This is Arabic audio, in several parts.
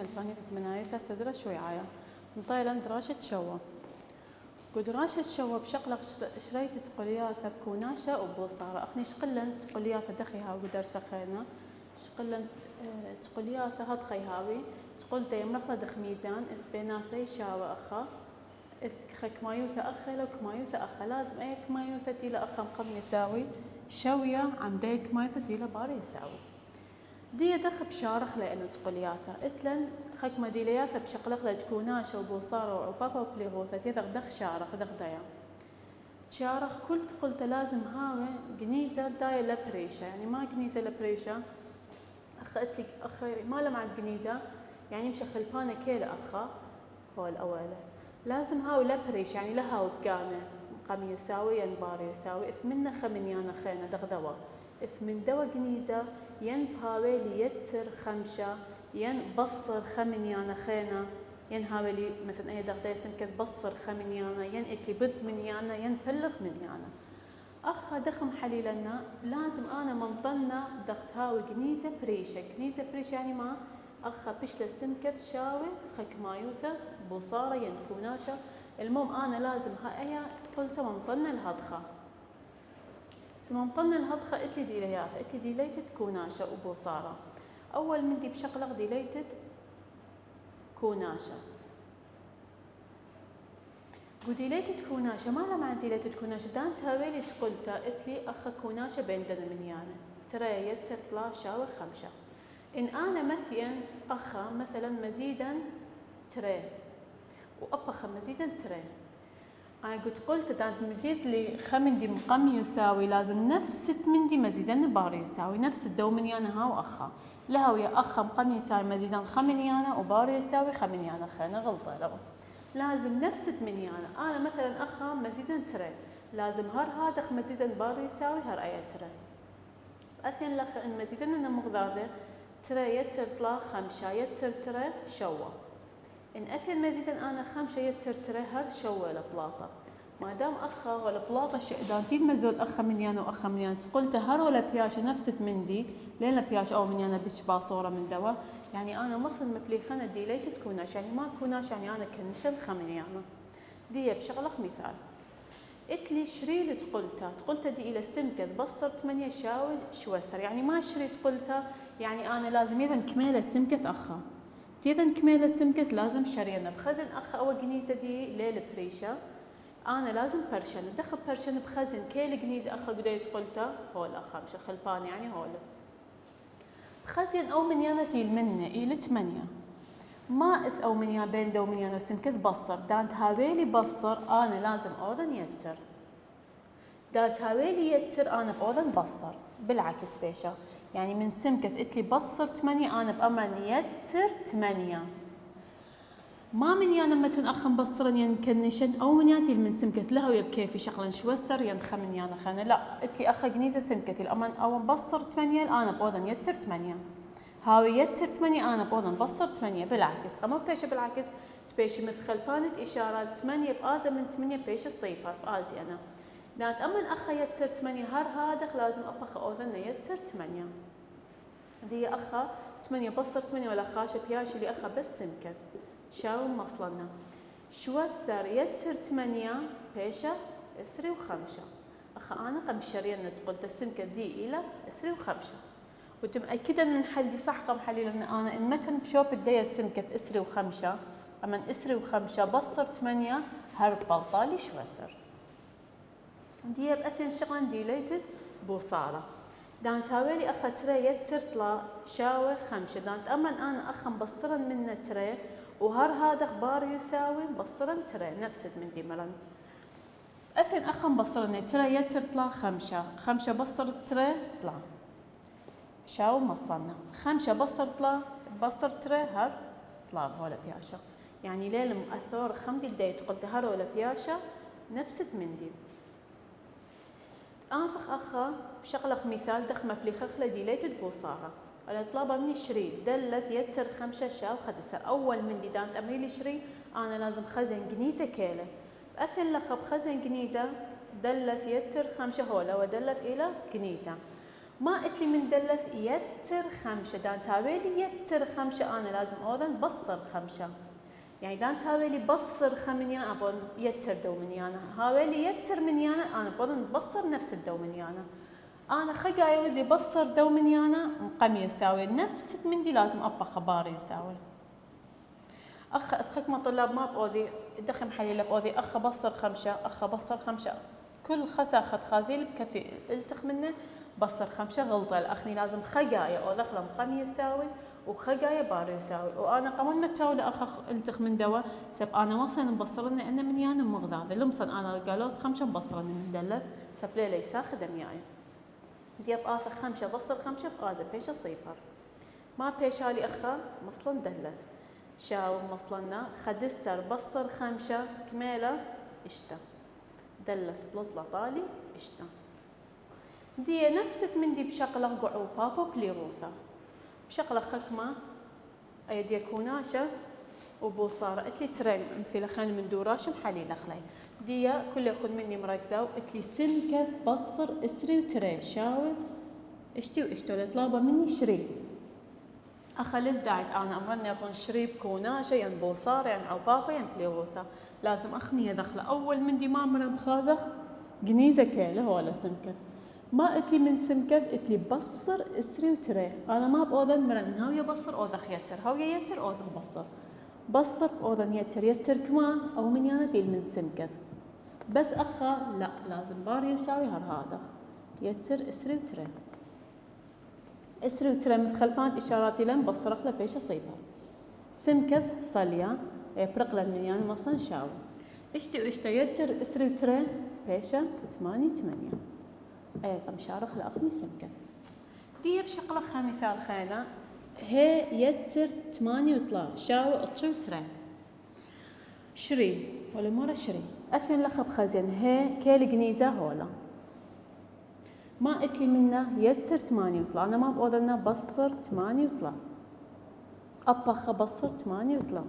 الفانية منايثة سدرة شويعاية مطيلة دراشة شوى قدراشة شوى بشقلق شريت تقلياثة بكوناشة وبوصارة أخني شقلن تقلياثة دخيها وقدر سخينا شقلن تقلياثة هاد خيهاوي تقلت يمرخلة دخ ميزان بيناثي شاوى أخا كمايوثة أخا لو كمايوثة أخا لازم أي كمايوثة ديلا أخا مقم يساوي شوية عمدي كمايوثة ديلا باري يساوي دي دخ بشارخ لأنه تقلياثة إتلن خكمة ديلياثة بشقلق لتكوناشة وبوصارة وعبابة وبليغوثة يذغ دخ شارخ دخ دايا شارخ كل قلت لازم هاوي جنيزة دايا لبريشة يعني ما جنيزة لبريشة أخذت أخي ما لمعت جنيزة يعني مش خلبانة كيلة أخا هو الأولى لازم هاو لبريش يعني لها وبقانة قم يساوي ينبار يساوي إثمنة خمنيانا خينا دغدوا إثمن دوا جنيزة ين بهاوي ليتر خمشة ين بصر خمنيانا خينا ين هاوي لي مثلا أي دغدا سمكت بصر خمنيانا ين إتلي بد منيانا ين بلغ منيانا أخا دخم حليلنا لازم أنا منطلنا دغت هاوي جنيزة بريشة يعني ما أخا بشلة سمكت شاوي خك مايوثة بوصارة ينكوناشة المهم أنا لازم هاي تقلتها منطلنا الهضخة منطلنا الهضخة إتلي ديلياث إتلي ديليتد كوناشة وبوصارة أول من دي بشقلق ديليتد كوناشة وديليتد كوناشة ما لها معنى ديليتد كوناشة دان تهاويلي تقلتها إتلي أخا كوناشة بين دنا منيانا ترى يتر شاوي خمشة إن أنا مثلا مثلا مزيدا تري وأبخ مزيدا تري أنا قلت دانت مزيد لي خمندي مقام يساوي لازم نفس مندي مزيدا بار يساوي نفس الدومنيانا هاو أخا لها ويا أخا مقام يساوي مزيدا خمنيانا وبار يساوي خمنيانا خينا غلطة له لازم نفس منيانا أنا مثلا أخا مزيدا تري لازم هذا مزيدا بار يساوي أي تري أثين لخ إن مزيدا أنا مغذاذة ترى يتر طلا خمشة يتر ترى شوى إن أثر مزيدا أنا خمشة يتر ترى هر شوى لبلاطة ما دام أخا ولا بلاطة دان تيد مزود أخا منيانا وأخا منيانا تقولت هر ولا بياشة نفست مندي لين بياش أو منيانا بش باصورة من دوا يعني أنا مصل مبليخنا دي ليت تكوناش يعني ما تكوناش يعني أنا كنشل خمنيانا دي بشغلق مثال إتلي شريل تقلتها دي إلى سمكة بصر 8 شاول شوسر يعني ما شريت قلتها يعني أنا لازم إذا كميلة سمكة أخا إذا كميلة سمكة لازم شرينا بخزن أخا أو جنيزة دي ليل بريشة أنا لازم برشن دخل برشن بخزن كيل جنيزة أخا قديت قلتها هول أخا مش خلبان يعني هول بخزن أو منيانا تيل منه إلى 8 ما إث أو منيا بين دو منيانا سمكة بصر دانت هاويلي بصر أنا لازم أوذن يتر دانت هاويلي يتر أنا بأوذن بصر بالعكس بيشا يعني من سمكة إتلي بصر 8 أنا بأمرن يتر 8 ما منيانا متن أخا مبصرن ينكنشن أو منياتي من سمكة لها ويا بكيفي شغلا شوسر ينخ منيانا خانا لا إتلي أخا جنيزة سمكتي الأمن أو مبصر 8 أنا بأوذن يتر 8 هاوي يتر 8 أنا بأوذن بصر 8 بالعكس أما بيشا بالعكس تبيشي مثل خلبانة إشارات 8 بآزة من 8 بيشا صيبر بآزي أنا دانت أمن أخا يتر 8 هادخ لازم أبخ أوذن يتر 8 دي أخا 8 بصر 8 ولا خاشة بياشي لي أخا بس سمكت شاو مصلنا شوسر يتر 8 بيشا اسري وخمشة أخا أنا قم شرينا تقلت السمكة دي إلى اسري وخمشة وتمأكدا من حل دي صح قم حلي لأن أنا إن متن بشوب الدية السمكة اسري وخمشة أما اسري وخمشة بصر 8 هرب بلطالي شوسر دي بأثن شغلا ديليتد بوصارة دانت هاويلي أخا تري يتر طلا شاوي خمشة دانت أمن أنا أخا مبصرا منه تري وهر هذا خبار يساوي مبصرا تري نفسد من دي ملن أثن أخا مبصرا تري يتر طلا خمشة بصر تري طلا شاو مصلنا خمشة بصر تري هر طلا ولا بياشا يعني ليل مؤثور خمدي الديت قلت هر ولا بياشا نفسد من دي أنفخ أخا بشغلق مثال دخ مبلي خخلة ديليتد بوصارة على طلبة مني شري دلث يتر 5 شاو خدسر أول من دي دانت أمريلي شري أنا لازم خزن جنيزة كيلة أثن لخ بخزن جنيزة دلث يتر 5 هولا ودلث إلى جنيزة ما اتلي من دلث يتر 5 دان تاويلي يتر 5 انا لازم اوذن بصر 5 يعني دان تاويلي بصر خمنيانا ابون يتر دو منيانا هاويلي يتر منيانا انا بودن بصر نفس الدو منيانا انا خقايا ودي بصر دو منيانا مقام يساوي نفس مندي لازم ابا خبار يساوي اخ اثخكم طلاب ما بأوذي دخم حليل بأوذي اخ بصر 5 اخ بصر 5 كل خسا خد خازيل بكثير التخ منه بصر 5 غلطه الاخني لازم خقايا او دخله مقام يساوي وخقايا بار يساوي وانا قمن متاول اخ التخ من دوا سب انا وصل مبصرنا ان من يانا مغذاذ لمصن انا قالوا 5 مبصرنا من دلث سب ليلي ساخذ مياي ديب اخر 5 بصر 5 بقاذا بيش صفر ما بيشالي اخا مصلا دلث شاو مصلنا خدسر بصر 5 كميله اشتا دلث بلطلة طالي اشتا دي نفست من دي بشغلة قعو بابا بليغوثا بشغلة خكمة اي دي كوناشة وبوصارة اتلي ترين مثل خان من دوراش محلي لخلي دي كل ياخذ مني مركزة اتلي سنكذ بصر اسري وتري شاور اشتي واشتو لطلابة مني شري اخل الداعت انا امرني اظن شري بكوناشة ين بوصارة ين عو بابا ين بليغوثا لازم اخني دخله اول من دي ما مرة بخازخ جنيزة كيله ولا سمكث ما اتلي من سمكث اتلي بصر اسري وتري انا ما باذن مرن هاوية بصر اوذخ يتر هاوية يتر اوذخ بصر باذن يتر كما او من يانا ديل من سمكث بس اخا لا لازم بار يساوي هذا يتر اسري وتري اسري وتري مثل اشاراتي لن بصرخ له بيش صيبه سمكث صليا برقلة من يانا مصن شاو اشتي واشتي يتر اسري وتري بيشة 8 اي طم شارخ لاخني سمكث دي بشغله مثال خينا هي يتر 8 وطلع شاو اطشو تري شري ولا مورا شري اثن لخب خزين هي كيل جنيزه هولا ما اتلي منه يتر 8 وطلع انا ما بقولنا بصر 8 وطلع ابخ بصر 8 وطلع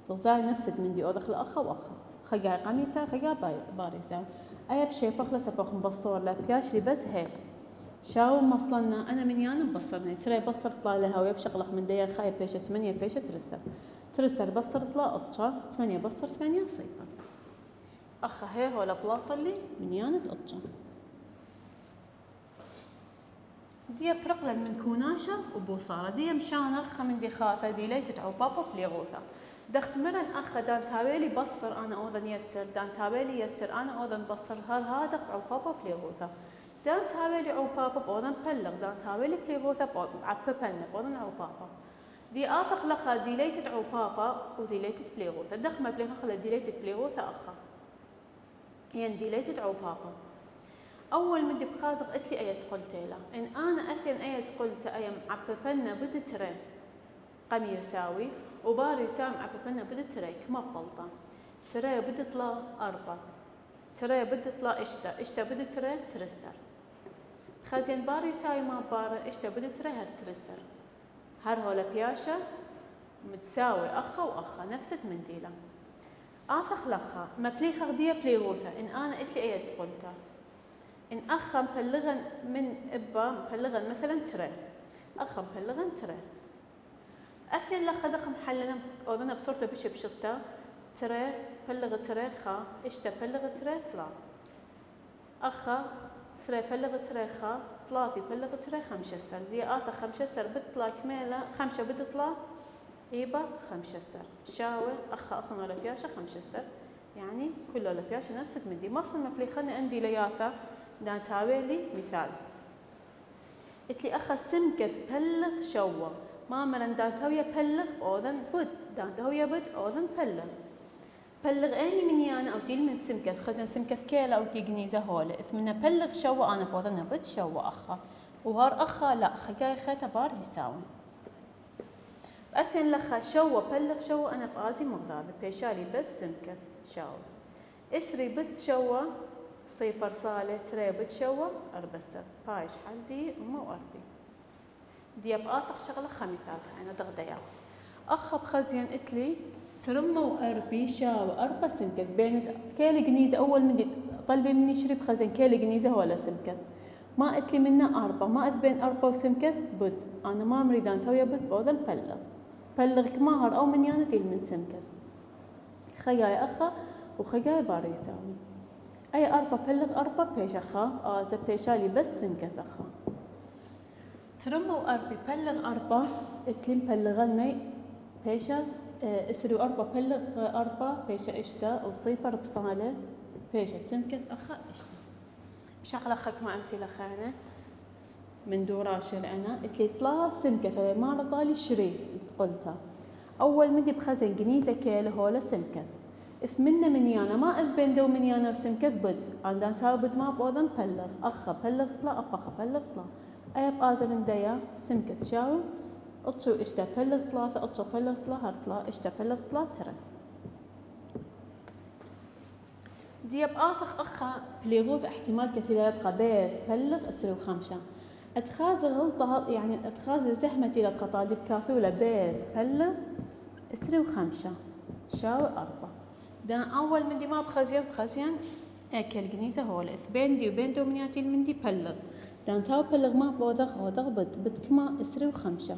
تزاي نفسك من دي اودخ الاخ واخا خجا قميصه خجا باريسه اي بشي بخله سبخ مبصور لا بياشلي بس هيك شاو مصلنا انا من يانا مبصرني ترى بصر طلع لها ويا بشغلخ من ديا خايب بيشه 8 بيشه ترسر بصر طلع اطشا 8 بصر 8 صفر اخ هي ولا بلاطه اللي من يانا اطشا دي برقلا من كوناشة وبوصارة دي مشانخ من دي خاثة دي ليتت عو بابا بليغوثا دخت مرن أخ دان تابيلي بصر أنا أوذن يتر دان تابيلي يتر أنا أوذن بصر هذا عو بابا بليغوثا دان تابيلي عو بابا بأوذن بلغ دان تابيلي بليغوثا عبا بلغ أوذن عو بابا دي آفق لخا دي ليتت عو بابا ودي ليتت بليغوثا دخ ما بليغوثا دي ليتت بليغوثا أخا ين دي ليتت عو بابا أول من دي بخازق اتلي أيت قلتي له إن أنا أثين أيت قلت أيم عببنا بدترين قم يساوي وباري يساوي عببنا بدترين كما بلطة ترى بدتلا 4 ترى بدتلا إشتا بدترين ترسر خزين باري يساوي ما باري إشتا بدترين هر ترسر هر هولا بياشا متساوي أخا وأخا نفسك منديلة آثخ لخا ما بلي خغدية بليغوثا إن أنا اتلي أيت قلتها إن أخ مبلغن من إبا مبلغن مثلا ترى أخ مبلغن ترى أثين لخ دخ محلنا أوذنا بصورته بشتا ترى بلغ ترى خا إشتا بلغ ترى طلع أخا ترى بلغ ترى خا طلاتي بلغ ترى 5 سر دي آتا 5 سر بتطلع كميلة 5 بتطلع إيبا 5 سر شاور أخا أصلا ولا بياشة 5 سر يعني كله ولا بياشة نفسك من دي مصر مبلي خلني عندي لياثة دان تاويلي مثال اتلي اخا سمكث بلغ شوا ما مرن دان تاوية بلغ اوذن بد دان تاوية بد اوذن بلغ اني من يانا او تيل من سمكث خزن سمكث كيلا او تيجنيزه هولا اثمنا بلغ شوا انا بوذن بد شوا اخا وهار اخا لا خجاي خيتا بار يساوي اثن لخا شوا بلغ شوا انا بازي مغذاذ بيشالي بس سمكث شوا اسري بد شوا صيبر صالة تري بتشوى أربسر بايش حدي مو أربي دي بآثق شغلة خميثال خينا دغديا أخ بخزين إتلي ترمو أربي شاو أربا سمكت بين كيل جنيزة أول من دي طلبي مني شرب خزين كيل جنيزة ولا سمكت ما اتلي منه 4 ما بين 4 وسمكث بد انا ما مريدان تويا بد بوذا بلغ كماهر او من يانا ديل من سمكث خياي اخا وخياي باري يساوي اي 4 بلغ 4 بيش اخا ازا بيشالي بس سمكث اخا ترمو 4 بلغ 4 اتلي مبلغني بيشا اسرو 4 بلغ 4 بيشا اشتا وصيبر بصالة بيشا سمكث اخا اشتا بشغلة خك ما امثلة خانة من دوراش انا اتلي طلع سمكث ما رضالي شري قلتها اول مدي بخزن جنيزة كيل هولا سمكث اثمنة من يانا ما اذ بين دو من يانا وسمكث بد عندان تاو بد ما بوضن بلغ اخا بلغ طلع اخا بلغ طلع اي بازل من ديا سمكث شاو اطشو اشتا بلغ ثلاثة اطشو بلغ طلع هرطلع اشتا بلغ طلع ترى دي بآثخ أخا بليغوث احتمال كثير يبقى بيث بلغ اسرو خمسة اتخاذ غلطة يعني اتخاذ زحمتي لتخطالي بكاثولة بيث بلغ اسرو خمسة شاو 4 دان أول من دي ما بخزيان اكل جنيزة هو الاثبين دي وبين دومينياتي المندي بلغ دان تاو بلغ ما بوضغ بد كما اسرو خمسة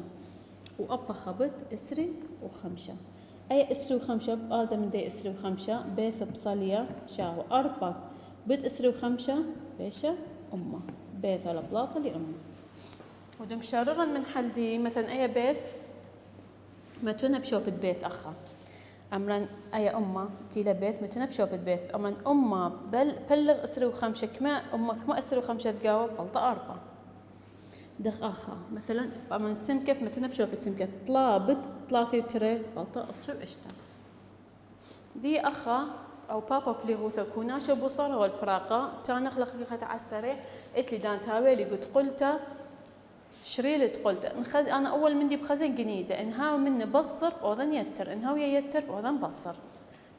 وأبخ بد اسري وخمسة أي اسرو خمسة بآزا من دي اسرو خمسة بيث بصالية شاو 4 بد اسرو خمسة بيشا أمه بيث ولا بلاطة لأمه ودم شارغا من حل دي مثلا أي بيث ما تونا بشوبة بيث أخا أمرا أي أمه دي لبيث ما تونا بشوبة بيث أمرا أمه بلغ اسرو خمسة كما أمك ما اسرو خمسة تقاوب بلطة 4 دخ أخا مثلا أمرا سمكث ما تونا بشوبة سمكث طلا بد طلا في تري بلطة أطشو اشتا دي أخا أو بابا بليغوثا كوناشا بوصارة والبراقة تانا خلقيقة عسري اتلي دان تاويلي قلت قلتا شريلي قلتا نخز أنا أول من دي بخزن جنيزة إنهاو من بصر أوذن يتر إنهاو يتر أوذن بصر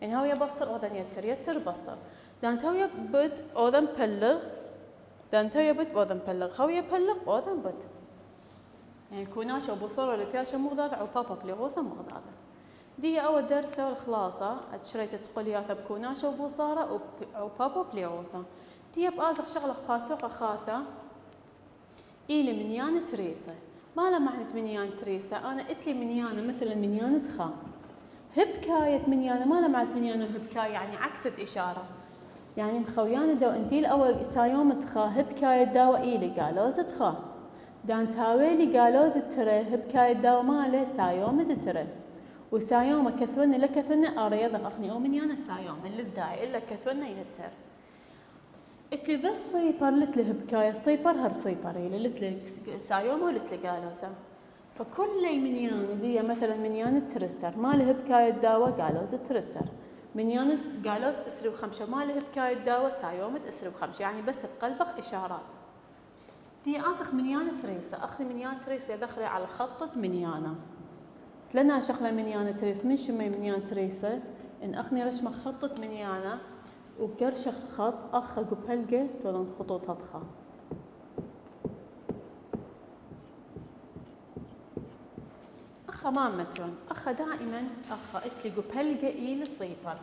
إنهاو يبصر أوذن يتر بصر دان تاويا بد أوذن بلغ دان تاويا بد أوذن بلغ هاو يبلغ أوذن بد يعني كوناشا بوصارة والبياشا مغضاض أو بابا بليغوثا مغضاض دي أول درس الخلاصة أتشريت تقول يا ثب كوناشا وبوصارة أو بابا بليغوثا دي بآزغ شغلة باسوقة خاثة إيلي منيان تريسة ما لا معنى منيان تريسة أنا إتلي منيانة مثلا منيان تخا هبكاية منيانة ما لا معنى منيانة هبكاية يعني عكسة إشارة يعني مخويانة دو انتي الأول سايوم تخا هبكاية داوة إيلي قالوز تخا دان تاويلي قالوز ترى هبكاية داوة ماله سايوم ترى وسايوم كثونا لكثونا أريض أخني أو منيانة سايوم اللي داعي إلا كثونا ينتر اتلي بس صيبر لتلي هبكاية صيبر هر صيبري لتلي سايوم ولتلي قالوزة فكل منيان دي مثلا منيان ترسر ما له هبكاية داوة قالوز ترسر منيان قالوز تسري وخمسة ما له هبكاية داوة سايوم تسري وخمسة يعني بس بقلبك إشارات دي آخذ منيان تريسة أخذ منيان تريسة دخلي على خطة منيانة لنا شغلة منيانة تريس من شمي منيان تريسة إن أخني رشمة خطة منيانة وكرشة خط أخا قبلقة تولن خطوط هضخة أخا ما مترون أخا دائما أخا إتلي قبلقة إلى الصيبر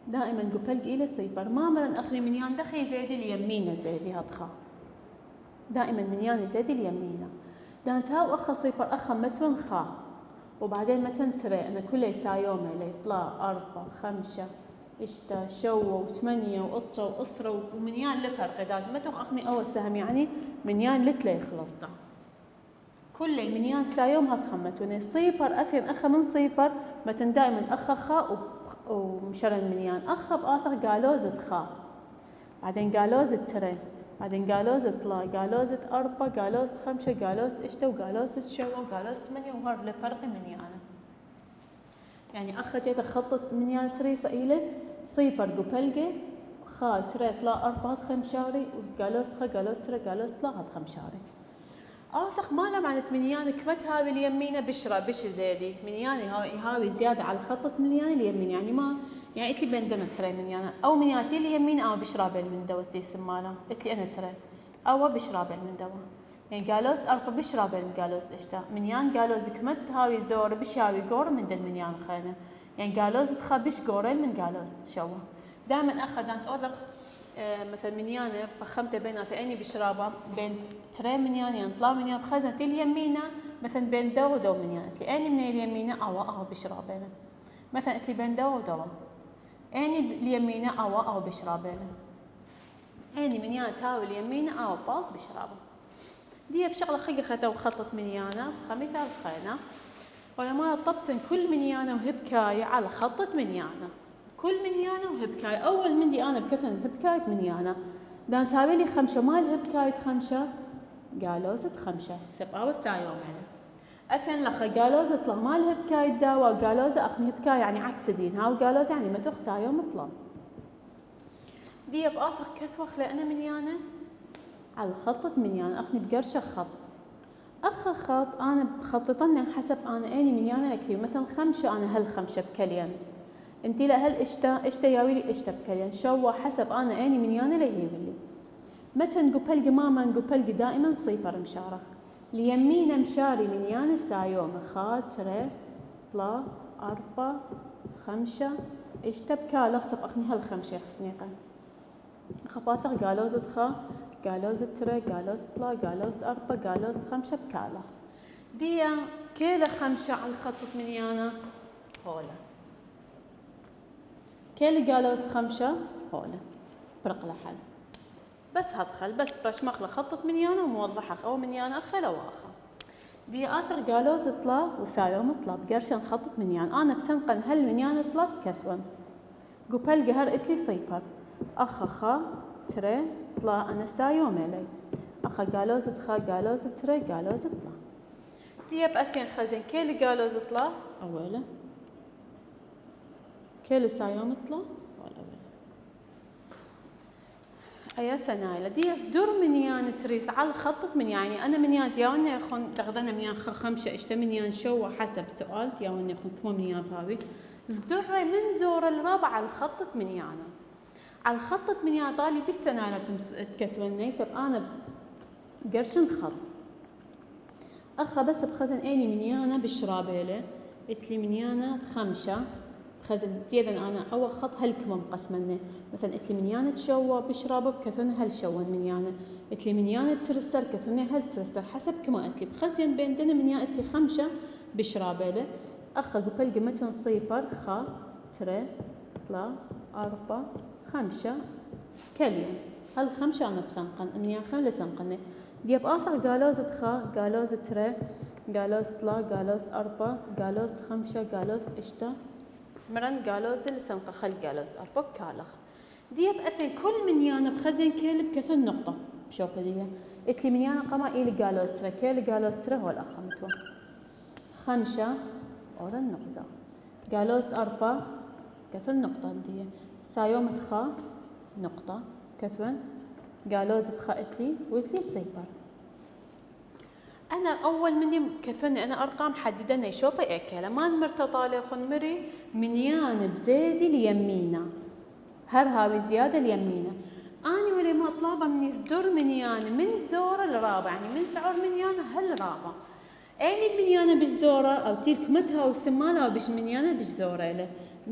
دائما قبلقة إلى الصيبر ما مرن أخني منيان دخي زيدي اليمينة زيدي هضخة دائما منيان زيدي اليمينة دانتاو أخا صيبر أخا مترون خا وبعدين متن ترى أنا كل سايومة اللي يطلع 4 5 إشتا شو و8 وقطة وأسرة ومنيان لفرق داد متن أخني أول سهم يعني منيان لتلي خلصتا كل منيان سايوم هتخمتوني صيبر أثين أخا من صيبر متن دائما أخا خا ومشرن منيان أخا بآثر قالوزة خا بعدين قالوزة ترى بعدين قالوزة طلا قالوزة 4 قالوزة 5 قالوزة إشتا وقالوزة شو وقالوزة 8 وهر لفرق منيان يعني أخذت خطة منيان تريسة إلى صيبر قبلقة خا ترى طلا 4 خمشاري وقالوزة خا قالوزة ترى قالوزة طلا 5 خمشاري آثق ما له معنى منيان كمت هاوي اليمينة بشرة بش زيدي منيان هاوي زيادة على خطة منيان اليمين يعني ما يعني إتلي بندنا ترى منيانا أو منياتي اليمين أو بشرابة من دوتي سمانا إتلي أنا ترى أو بشرابة من دوا يعني قالوز 4 بشرابة من قالوز تشتا منيان قالوز كمت هاوي زور بشاوي قور من دل منيان خينة يعني قالوز تخا بش قورين من قالوز تشوا دائما أخذت أوذق مثلا منيانة بخمته بين ثاني بشرابة بين تري منيانة ينطلع منيانة بخزن تي اليمينة مثلا بين دو ودو منيانة تلي اني من اليمينة او بشرابينه مثلا تلي بين دو ودو اني اليمينة او بشرابينه اني منيانة تاوي اليمينة او بال بشرابه دي بشغلة خيخة وخطط منيانة خميثة الخينة ولا ما طبسن كل منيانة وهبكاية على خطة منيانة كل منيانة وهبكاية أول مندي أنا بكثن هبكاية منيانة دان تابلي خمشة مال هبكاية خمشة قالوا زد خمشة سبقاوة سايوم يعني أثن لخا قالوا زد طلع مال هبكاية داوا قالوا زد أخني هبكاية يعني عكس دين هاو قالوا زد يعني متوخ سايوم طلع دي بآخر كثوخ لأنا منيانة على خطة منيانة أخني بقرشة خط أخ خط أنا بخططنا حسب أنا أني منيانة لكلي مثلا خمشة أنا هالخمشة بكلين انتي لا هل اشتا ياويلي اشتا بكلين شو حسب انا اني منيانه لهيولي متى نقبل ماما نقبل دائما صيفر مشارخ ليمينا مشاري منيانه سايوم خاطره طلا 4 5 اشتا بكالخ سب اخني هالخمشه خسنيقه خباثق قالوا زد خا قالوا زد ترى قالوا زد طلا قالوا زد 4 قالوا زد 5 بكالخ ديا كيله 5 على الخطط منيانه هولا كيلي قالوا 5 هولا برق لحل بس هدخل بس برش مخلة خطط منيانة وموضحة أو منيانة أخلا وآخر دي آخر قالوا زطلا وسايوم طلب قرشن خطط منيان أنا بسنقن هل منيانة طلب كثون قبل قهر إتلي صيبر أخا ترى طلا أنا سايوم إلي أخا قالوا زد خا قالوا زد ترى قالوا زد طلا دي بأثين خزن كيلي قالوا زطلا أولا كيلي سايوم طلا ولا أيا سنايلة دي صدور منيان تريس على خطط من يعني أنا منيان ياوني أخون تغذنا منيان خمسة إشتا منيان شو حسب سؤال ياوني أخون كم منيان باوي صدور من زور الرابع على خطط منيانا على الخطط منيان طالي بالسنايلة تكثون نيسب أنا قرشن خط أخا بس بخزن أني منيانا بالشرابيلة إتلي منيانا 5 خزن كذا أنا أول خط هلكم مقسمنه مثلا إتلي منيانة تشوى بشرابه بكثون هالشون منيانة إتلي منيانة ترسر كثون هالترسر حسب كما إتلي بخزن بين دنا منيانة إتلي 5 بشرابه له أخذ قبل قمتهم صيفر خا ترى طلا 4 5 كلين هالخمسة أنا بسنقن منيان خمسة سنقنه دياب آخر قالوا زد خا قالوا زد ترى قالوا زد طلا قالوا زد 4 قالوا زد 5 قالوا زد إشتا مرن قالوز اللي سنقى خل قالوز أربع كالخ دياب أثن كل منيانة بخزن كيل بكثن نقطة بشوفة دي إتلي منيانة قما إيلي قالوز ترى كيل قالوز ترى هو الأخمتوا 5 هذا النقطة قالوز 4 كثن نقطة دي سايوم تخا نقطة كثن قالوز تخا إتلي وإتلي صيبر أنا أول مني كثوني أنا أرقام حددنا شوبة إكلا ما نمرت طالع خن مري منيان بزيدي اليمينة هاوي زيادة اليمينة أنا ولي ما طلابة مني صدور منيان من زورة الرابع يعني من سعور منيانة هالرابع أني منيانة بالزورة أو تلك متها وسمانة أو بش منيانة بش زورة له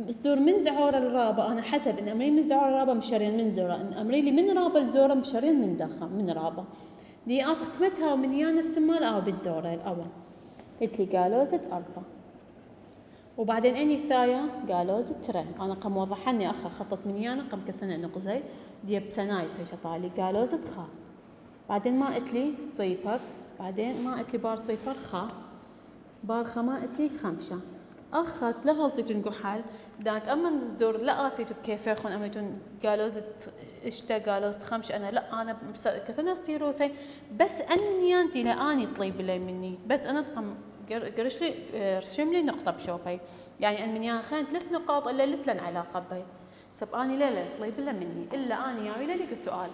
صدور من زعور الرابع أنا حسب إن أمري من زعور الرابع مشارين من زورة إن أمري لي من رابع الزورة مشارين من دخم من رابع دي آخر كمتها ومنيانة السمال أو بالزورة الأول إتلي قالوا زد 4 وبعدين أني الثايا قالوا زد ترى أنا قم وضحني أخا خطط منيانة قم كثنا نقزي دي بسناي بيش طالي قالوا زد خا بعدين ما إتلي صيفر بعدين ما إتلي بار صيفر خا بار خا ما إتلي 5 أخت لغلطتن قحال دانت أما نصدر لا آثيتو كيف يخون أميتون قالوا زد إشتا قالوا زد 5 أنا لا أنا كثنا ستيروثي بس أنيانتي لأني طليب لي مني بس أنا تقم قرش لي رشم لي نقطة بشوبي يعني أن منيان خان 3 نقاط إلا لتلن علاقة بي سب أني لا طليب لا مني إلا أني ياوي لك السؤال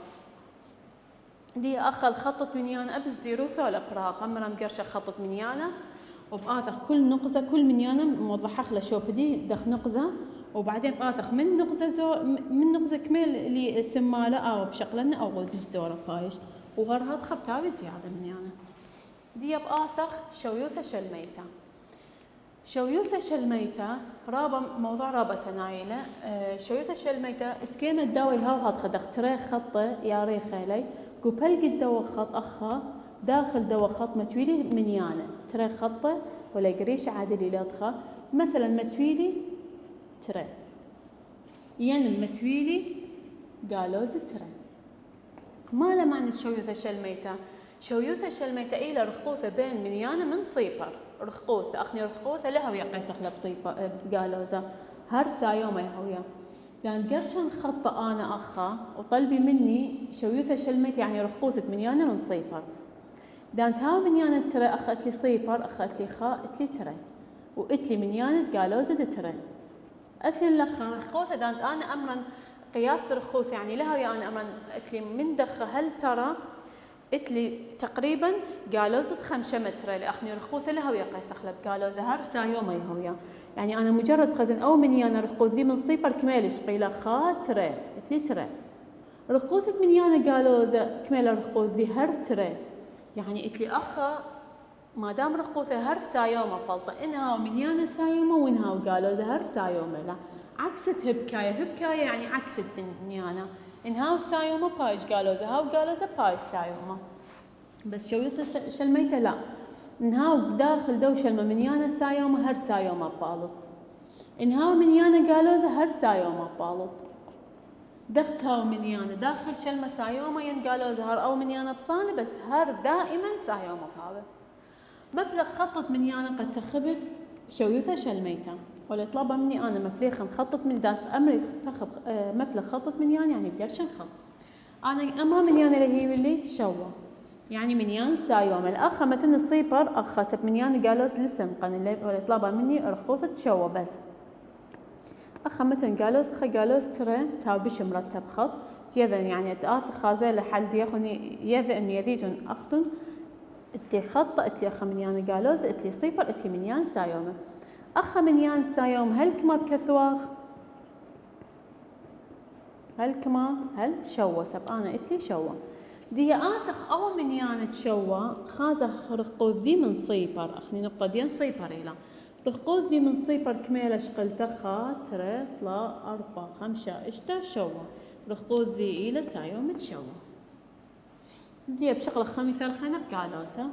دي أخل خطط منيانا أبز ديروثة ولا براغ أمرا مقرشة خطط منيانا وبآثخ كل نقزة كل منيانة موضحة خلا شوبدي دخ نقزة وبعدين بآثخ من نقزة كمل اللي سمالة أو بشقلنا أو بالزورة بايش وغرها خبتاوي زيادة منيانة دي بآثخ شويوثة شلميتا شويوثة شلميتة رابا موضوع رابا سنايلة. شويوثة شلميتة اسكيمة داوي هاو هاد خدخ تري خطة يا ريخيلي قبل قد دوا خط أخا داخل دوا خط متويلي منيانة تري خطة ولا قريش عادلي لادخا مثلا متويلي تري ين متويلي قالوز تري. ما له معنى شويوثة شلميتة؟ شويوثة شلميتة إلى رخوثة بين منيانة من صيبر رخوثة أخني رخوثة لها ويا قيسخ لبصيبر قالوزة هر سايوم يهويا لأن قرشن خطة أنا أخا وطلبي مني شويوثة شلميتة يعني رخوثة منيانة من صيبر دان تاو منيانة ترى أخذت لي صيبر أخذت لي خاء اتلي ترى واتلي منيانة قالوزة ترى أثن لخا رخوثة دانت أنا أمرا قياس رخوث يعني لها ويا أنا أمرا اتلي من دخة هل ترى اتلي تقريبا قالوزة 5 متر لأخني رخوثة لها ويا قيس أخلب قالوزة هر سايوم يهويا يعني أنا مجرد خزن أو منيانة رخوث ذي من صيبر كمالش قيلة خا ترى اتلي ترى رخوثة منيانة قالوزة كمالة رخوث ذي هر ترى يعني اتلي أخا ما دام رخوثة هر سايومة بلطة إنها ومنيانة سايومة وإنها وقالوزة هر سايومة لا عكست هبكاية يعني عكست منيانة إنها وسايومة بايش قالوزة هاو قالوزة بايش سايومة بس شويوثة شلميتة لا إنها داخل دو شلمة منيانة سايومة هر سايومة بالط إنها ومنيانة قالوزة هر سايومة بالط دختها ومنيانة داخل شلمة سايومة ين قالوزة هر أو منيانة بصانة بس هر دائما سايومة بهذا مبلغ خطة منيانة قد تخبت شويوثة شلميتة ولا طلبها مني أنا مبلغ خطط من دانت أمري تخب مبلغ خطط منيان يعني بقرشن خط أنا أما منيان اللي هي اللي شوا يعني منيان سايوم الأخ متن الصيبر أخ سب منيان قالوز لسن قن اللي ولا طلبها مني رخوصة شوا بس أخ متن قالوز قالوز ترى تاو بش مرتب خط تيذن يعني تآث خازة لحل ديخني يذن يزيدن أختن اتلي خطة اتلي أخ منيان قالوز اتلي صيبر اتلي منيان سايومه أخ منيان سايوم هل كما بكثواغ هل كما هل شوا سب أنا اتلي شوا دي آثخ أو منيان تشوا خازخ رقوذ ذي من صيبر أخني نقدين صيبر إلى رقوذ ذي من صيبر كميلة شقلت خا ترى طلا 4 5 اشتا شوا رقوذ ذي إلى سايوم تشوا دي بشغل مثال خينا بقالوسة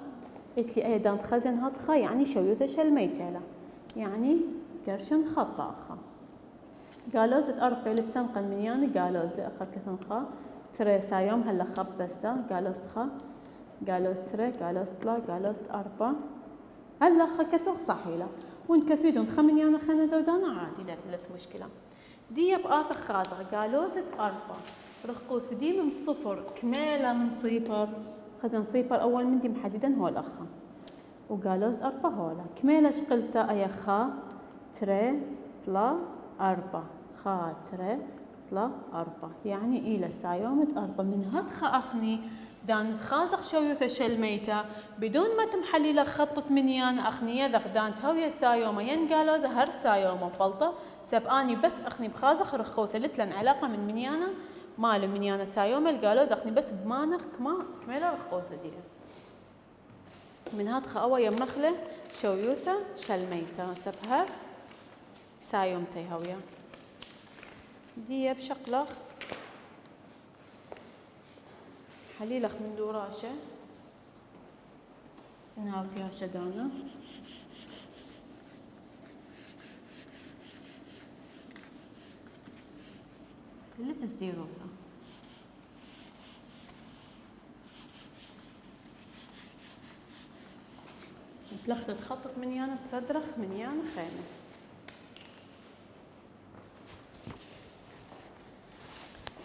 اتلي أيضا تخزن هاد خا يعني شويوثة شلميتة له يعني قرشن خطة أخا قالوزة 4 لبسن قن منيانة قالوزة أخا كثن خا ترى سايوم هلا خب بسا قالوز خا قالوز ترى قالوز طلا قالوز 4 هلا خا كثوخ صحيلة وين كثيدون خا منيانة خنا زودانا عادي لا ثلاث مشكلة دي بآثخ خازغ قالوزة 4 رخوث دي من 0 كمالة من صيبر خزن صيبر أول من دي محددا هو الأخا وقالوز 4 هولا كميلة شقلتا أي خا تري طلا 4 خا تري طلا 4 يعني إلى سايومة 4 من هاد خا أخني دانت خازق شويوثة شلميتة بدون ما تمحلي لك خطة منيان أخني يذق دانت هوية سايومة ين قالوزة هر سايومة بلطة سبقاني بس أخني بخازق رخوثة لتلن علاقة من منيانة مال منيانة سايومة القالوز أخني بس بمانخ كميلة رخوثة دي من هاد خاوة يمخلة شويوثة شلميتة سبهر سايومتي هوية دي بشقلخ حليلخ من دوراشة انها فيها شدانة اللي تزديروثة بلخت تخطط منيانة تصدرخ منيانة خيمة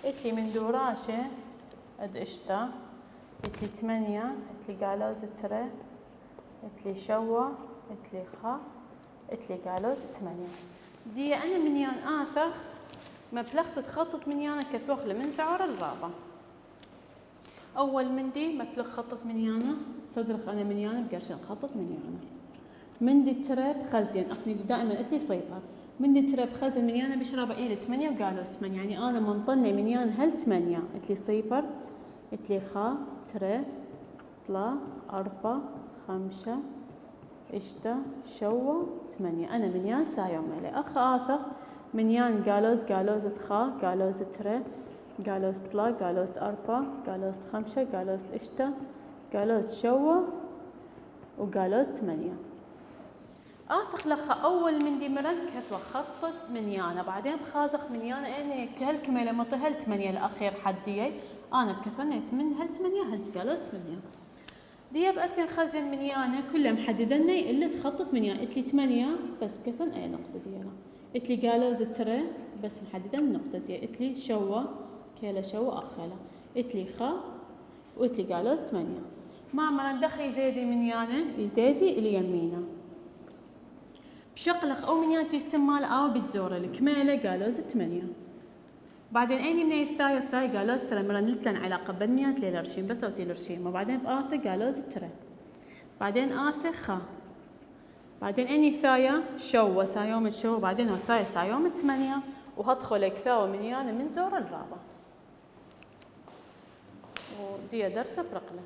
اتلي من دوراشة اد اشتا اتلي 8 اتلي قالوز ترى اتلي شوا اتلي خا اتلي قالوز 8 دي انا منيان آثخ مبلغت تخطط منيانة كثوخ لمن سعر الرابع أول من دي مبلغ خطط منيانة صدرخ أنا منيانة بقرشن خطط منيانة من دي ترى بخزين أخني دائما اتلي صيبر من دي ترى بخزن منيانة بشربة إلى 8 وقالوا 8 يعني أنا منطلني منيانة هل 8 اتلي صيبر اتلي خا ترى طلا 4 5 إشتا شوا 8. أنا منيان سايوم مالي أخ آثر منيان قالوز تخا قالوز ترى قالوز طلا قالوز أربعة قالوز 5 قالوز إشتا قالوز شوا وقالوز 8. آثق لخا أول من دي مركب وخطط منيانا بعدين بخازق منيانا أنا كهالكميلة مطي هل 8 الأخير حديي أنا بكثنيت من هل 8 هل قالوز 8 دي بأثن خزن منيانا كلها محددني إلا تخطط منيانا إتلي 8 بس بكثن أي نقطة ديانا إتلي قالوز ترى بس محددن النقطة دي إتلي شوا كيلا شوا أخيلا إتلي خا وإتلي قالوز 8 ما مرندخ يزيدي منيانا يزيدي اللي يمينا بشقلق أو منيانتي السمال أو بالزورة الكميلة قالوز 8. بعدين أني من الثاي قالوز ترى مرنلتلن علاقة بدميات ليلرشين بس أو تيلرشين وبعدين بآثر قالوز ترى بعدين آثر خا بعدين أني ثايا شو سايوم الشو بعدين الثاي سايوم 8 وهدخل ثاوة منيانة من زورة الرابعة ودي درسة برقلة.